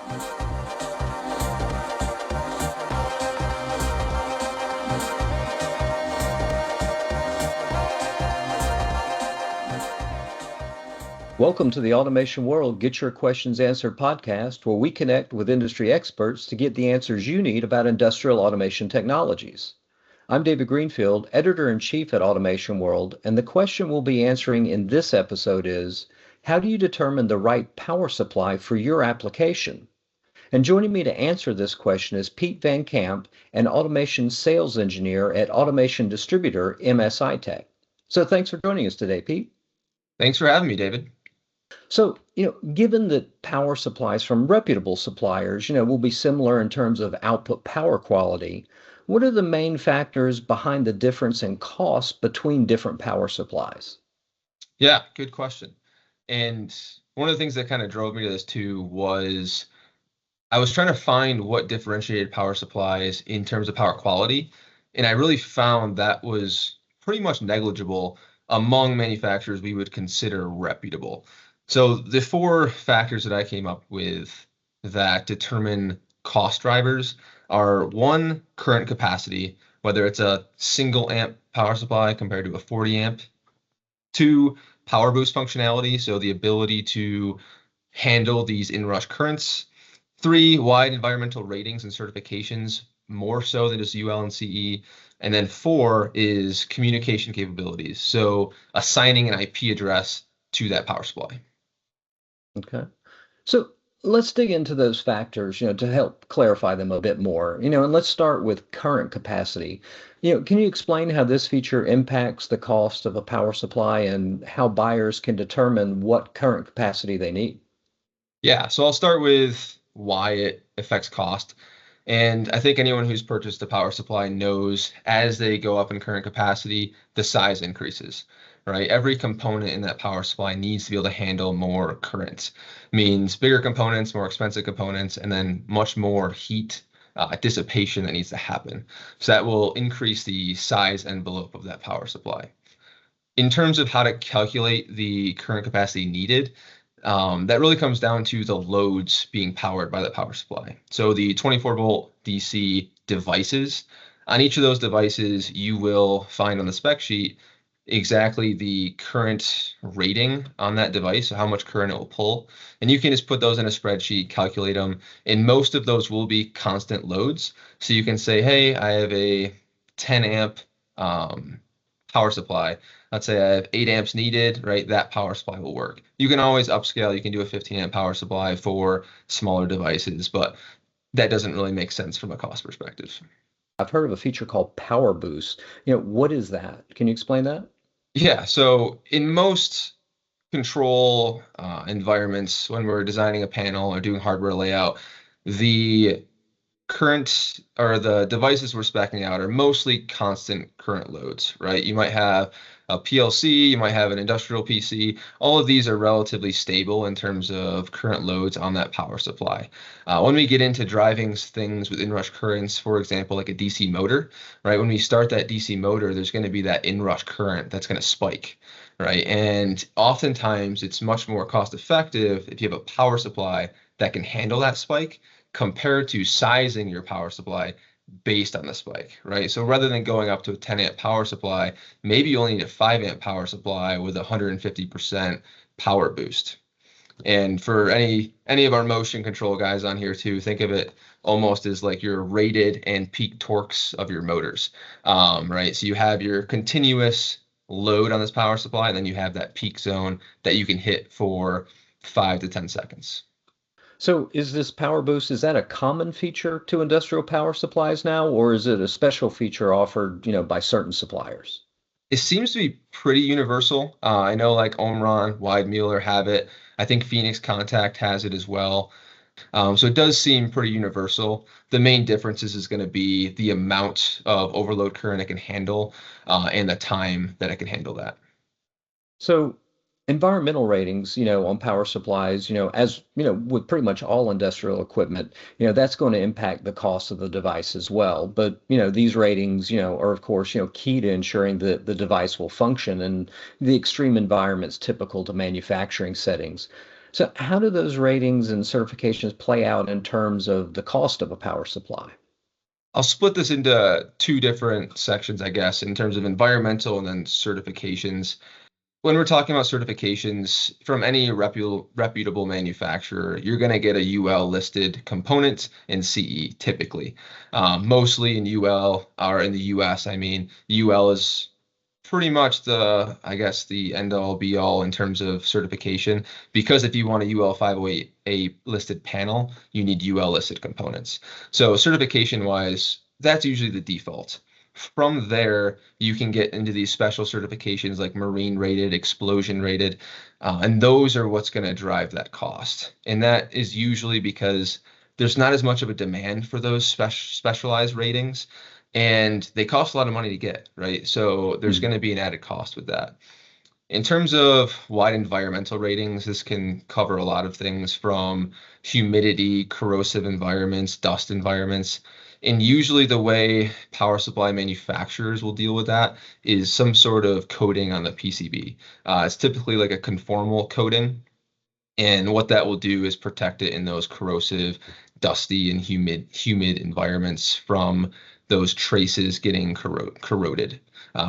Welcome to the Automation World Get Your Questions Answered podcast, where we connect with industry experts to get the answers you need about industrial automation technologies. I'm David Greenfield, Editor-in-Chief at Automation World, and the question we'll be answering in this episode is, how do you determine the right power supply for your application? And joining me to answer this question is Pete Van Camp, an automation sales engineer at automation distributor MSI Tech. So thanks for joining us today, Pete. Thanks for having me, David. So, given that power supplies from reputable suppliers, will be similar in terms of output power quality, what are the main factors behind the difference in cost between different power supplies? Yeah, good question. And one of the things that kind of drove me to this too was I was trying to find what differentiated power supplies in terms of power quality. And I really found that was pretty much negligible among manufacturers we would consider reputable. So the four factors that I came up with that determine cost drivers are: one, current capacity, whether it's a single amp power supply compared to a 40 amp. Two, power boost functionality, so the ability to handle these inrush currents. Three, wide environmental ratings and certifications, more so than just UL and CE. And then four is communication capabilities, so assigning an IP address to that power supply. Okay. So let's dig into those factors, to help clarify them a bit more, and let's start with current capacity. Can you explain how this feature impacts the cost of a power supply and how buyers can determine what current capacity they need? Yeah, so I'll start with why it affects cost. And I think anyone who's purchased a power supply knows as they go up in current capacity, the size increases, right? Every component in that power supply needs to be able to handle more current. Means bigger components, more expensive components, and then much more heat dissipation that needs to happen. So that will increase the size envelope of that power supply. In terms of how to calculate the current capacity needed, that really comes down to the loads being powered by the power supply. So the 24 volt DC devices, on each of those devices, you will find on the spec sheet exactly the current rating on that device, so how much current it will pull. And you can just put those in a spreadsheet, calculate them. And most of those will be constant loads. So you can say, hey, I have a 10 amp power supply. Let's say I have 8 amps needed, right? That power supply will work. You can always upscale. You can do a 15 amp power supply for smaller devices, but that doesn't really make sense from a cost perspective. I've heard of a feature called Power Boost. What is that? Can you explain that? Yeah, so in most control environments, when we're designing a panel or doing hardware layout, the current or the devices we're speccing out are mostly constant current loads, right? You might have a PLC, you might have an industrial PC. All of these are relatively stable in terms of current loads on that power supply. When we get into driving things with inrush currents, for example, like a DC motor, right? When we start that DC motor, there's going to be that inrush current that's going to spike, right? And oftentimes it's much more cost effective if you have a power supply that can handle that spike compared to sizing your power supply based on the spike, right? So rather than going up to a 10 amp power supply, maybe you only need a 5 amp power supply with 150% power boost. And for any of our motion control guys on here too, think of it almost as like your rated and peak torques of your motors, right? So you have your continuous load on this power supply, and then you have that peak zone that you can hit for 5 to 10 seconds. So is this power boost, is that a common feature to industrial power supplies now, or is it a special feature offered, by certain suppliers? It seems to be pretty universal. I know like Omron, Weidmuller have it. I think Phoenix Contact has it as well. So it does seem pretty universal. The main difference is going to be the amount of overload current it can handle and the time that it can handle that. So environmental ratings, on power supplies, as, with pretty much all industrial equipment, that's going to impact the cost of the device as well. But, these ratings, are of course, key to ensuring that the device will function in the extreme environments typical to manufacturing settings. So how do those ratings and certifications play out in terms of the cost of a power supply? I'll split this into two different sections, I guess, in terms of environmental and then certifications. When we're talking about certifications from any reputable manufacturer, you're going to get a UL listed component in CE typically. Mostly in UL or in the US, I mean, UL is pretty much I guess, the end all be all in terms of certification, because if you want a UL 508A listed panel, you need UL listed components. So certification wise, that's usually the default. From there, you can get into these special certifications like marine rated, explosion rated, and those are what's going to drive that cost. And that is usually because there's not as much of a demand for those specialized ratings, and they cost a lot of money to get, right? So there's Hmm. going to be an added cost with that. In terms of wide environmental ratings, this can cover a lot of things from humidity, corrosive environments, dust environments. And usually the way power supply manufacturers will deal with that is some sort of coating on the PCB. It's typically like a conformal coating. And what that will do is protect it in those corrosive, dusty, and humid environments from those traces getting corroded,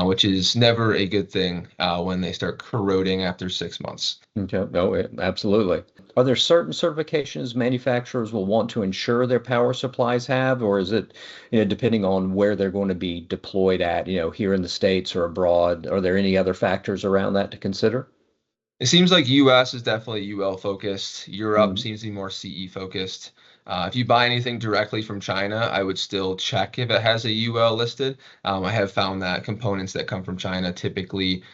which is never a good thing when they start corroding after 6 months. Okay. No, absolutely. Are there certain certifications manufacturers will want to ensure their power supplies have, or is it, depending on where they're going to be deployed at, here in the States or abroad? Are there any other factors around that to consider? It seems like US is definitely UL focused. Europe Mm. seems to be more CE focused. If you buy anything directly from China, I would still check if it has a UL listed. I have found that components that come from China typically,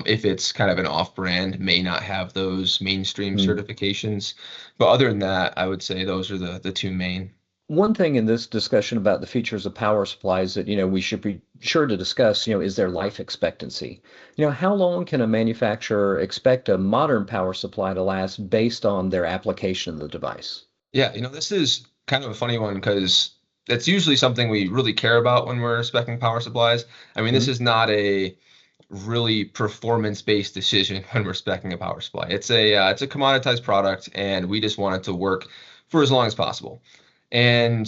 if it's kind of an off-brand, may not have those mainstream Mm. certifications. But other than that, I would say those are the two main. One thing in this discussion about the features of power supplies that, we should be sure to discuss, is their life expectancy. How long can a manufacturer expect a modern power supply to last based on their application of the device? Yeah, this is kind of a funny one because that's usually something we really care about when we're specing power supplies. I mean, this Mm. is not a really performance-based decision when we're specing a power supply. It's a commoditized product, and we just want it to work for as long as possible. And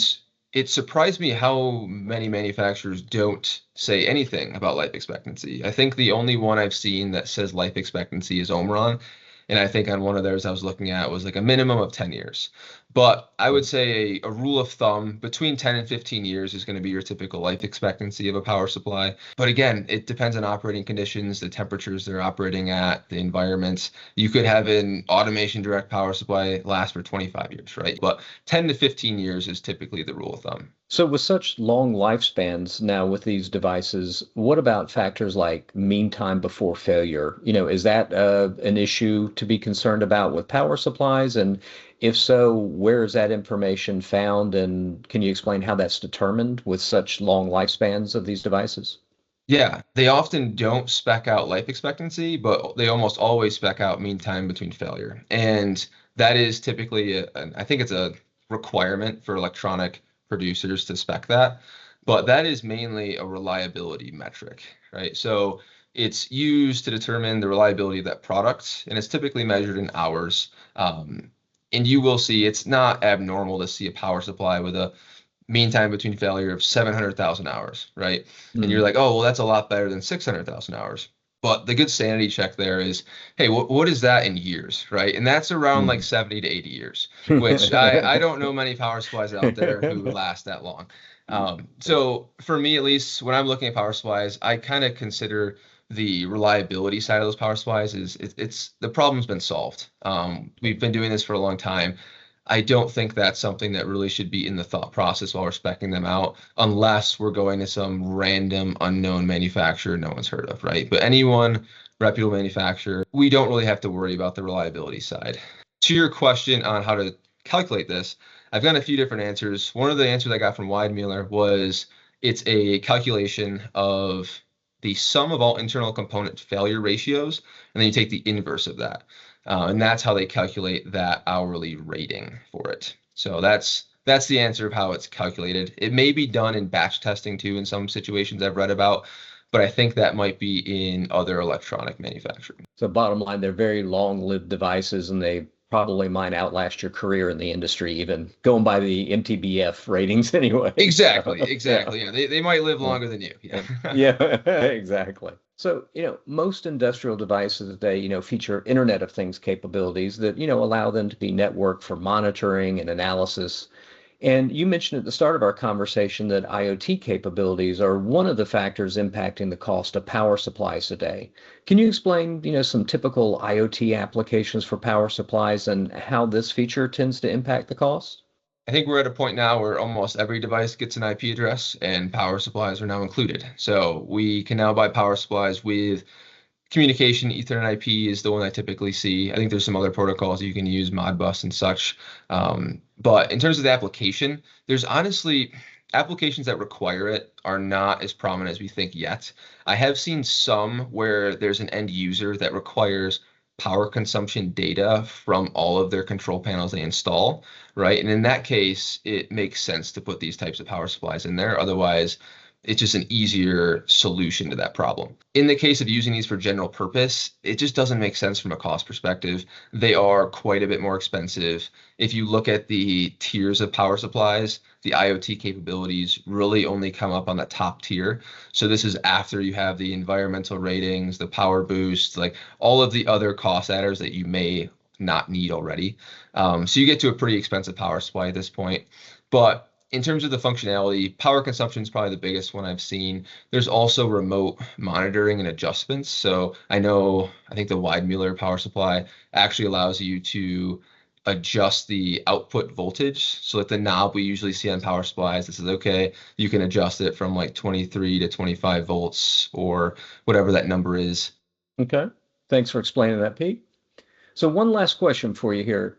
it surprised me how many manufacturers don't say anything about life expectancy. I think the only one I've seen that says life expectancy is Omron. And I think on one of theirs I was looking at was like a minimum of 10 years. But I would say a rule of thumb between 10 and 15 years is going to be your typical life expectancy of a power supply. But again, it depends on operating conditions, the temperatures they're operating at, the environments. You could have an automation direct power supply last for 25 years, right? But 10 to 15 years is typically the rule of thumb. So, with such long lifespans now with these devices, what about factors like mean time before failure? Is that an issue to be concerned about with power supplies? And if so, where is that information found? And can you explain how that's determined with such long lifespans of these devices? Yeah, they often don't spec out life expectancy, but they almost always spec out mean time between failure. And that is typically, I think it's a requirement for electronic producers to spec that, but that is mainly a reliability metric, right? So it's used to determine the reliability of that product, and it's typically measured in hours. And you will see it's not abnormal to see a power supply with a mean time between failure of 700,000 hours, right? And you're Mm. like, oh, well, that's a lot better than 600,000 hours. But the good sanity check there is, hey, what is that in years, right? And that's around like Mm. 70 to 80 years, which I don't know many power supplies out there who last that long. So for me, at least, when I'm looking at power supplies, I kind of consider the reliability side of those power supplies it's the problem's been solved. We've been doing this for a long time. I don't think that's something that really should be in the thought process while we're speccing them out, unless we're going to some random unknown manufacturer no one's heard of, right? But anyone reputable manufacturer, we don't really have to worry about the reliability side. To your question on how to calculate this, I've got a few different answers. One of the answers I got from Weidmuller was it's a calculation of the sum of all internal component failure ratios, and then you take the inverse of that. And that's how they calculate that hourly rating for it. So that's the answer of how it's calculated. It may be done in batch testing too in some situations I've read about, but I think that might be in other electronic manufacturing. So bottom line, they're very long-lived devices and they probably might outlast your career in the industry, even going by the MTBF ratings anyway. Exactly, So, yeah. exactly. Yeah, they might live Yeah. longer than you. Yeah. Yeah, yeah, exactly. So, most industrial devices today, feature Internet of Things capabilities that, allow them to be networked for monitoring and analysis. And you mentioned at the start of our conversation that IoT capabilities are one of the factors impacting the cost of power supplies today. Can you explain, some typical IoT applications for power supplies and how this feature tends to impact the cost? I think we're at a point now where almost every device gets an IP address and power supplies are now included. So we can now buy power supplies with communication. Ethernet IP is the one I typically see. I think there's some other protocols you can use, Modbus and such. But in terms of the application, there's honestly applications that require it are not as prominent as we think yet. I have seen some where there's an end user that requires power consumption data from all of their control panels they install, right? And in that case, it makes sense to put these types of power supplies in there. Otherwise, it's just an easier solution to that problem. In the case of using these for general purpose, it just doesn't make sense from a cost perspective. They are quite a bit more expensive. If you look at the tiers of power supplies, the IoT capabilities really only come up on the top tier. So this is after you have the environmental ratings, the power boost, like all of the other cost adders that you may not need already. So you get to a pretty expensive power supply at this point. But in terms of the functionality, power consumption is probably the biggest one I've seen. There's also remote monitoring and adjustments. So I think the Weidmuller power supply actually allows you to adjust the output voltage. So like the knob we usually see on power supplies, this is okay. You can adjust it from like 23 to 25 volts or whatever that number is. Okay. Thanks for explaining that, Pete. So one last question for you here.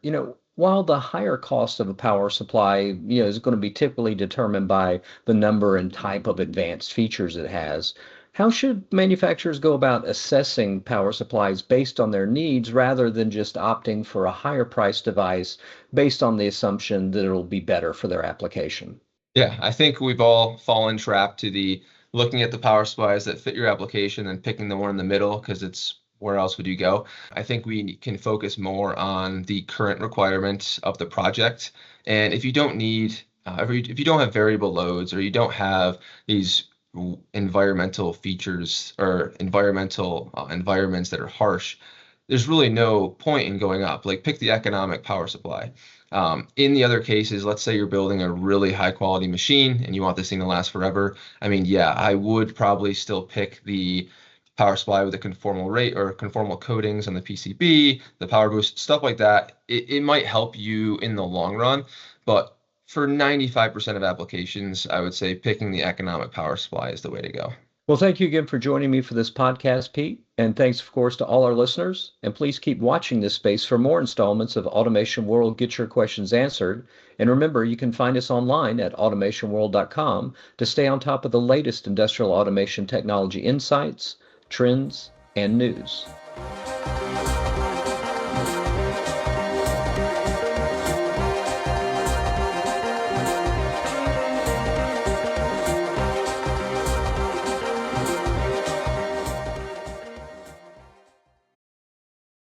While the higher cost of a power supply, is going to be typically determined by the number and type of advanced features it has, how should manufacturers go about assessing power supplies based on their needs rather than just opting for a higher price device based on the assumption that it'll be better for their application? Yeah, I think we've all fallen trapped to the looking at the power supplies that fit your application and picking the one in the middle because it's where else would you go? I think we can focus more on the current requirements of the project. And if you don't need, if you don't have variable loads or you don't have these environmental features or environmental environments that are harsh, there's really no point in going up. Like pick the economic power supply. In the other cases, let's say you're building a really high quality machine and you want this thing to last forever. I mean, yeah, I would probably still pick the power supply with the conformal rate or conformal coatings on the PCB, the power boost, stuff like that. It might help you in the long run, but for 95% of applications, I would say picking the economic power supply is the way to go. Well, thank you again for joining me for this podcast, Pete. And thanks, of course, to all our listeners. And please keep watching this space for more installments of Automation World Get Your Questions Answered. And remember, you can find us online at automationworld.com to stay on top of the latest industrial automation technology insights, trends, and news.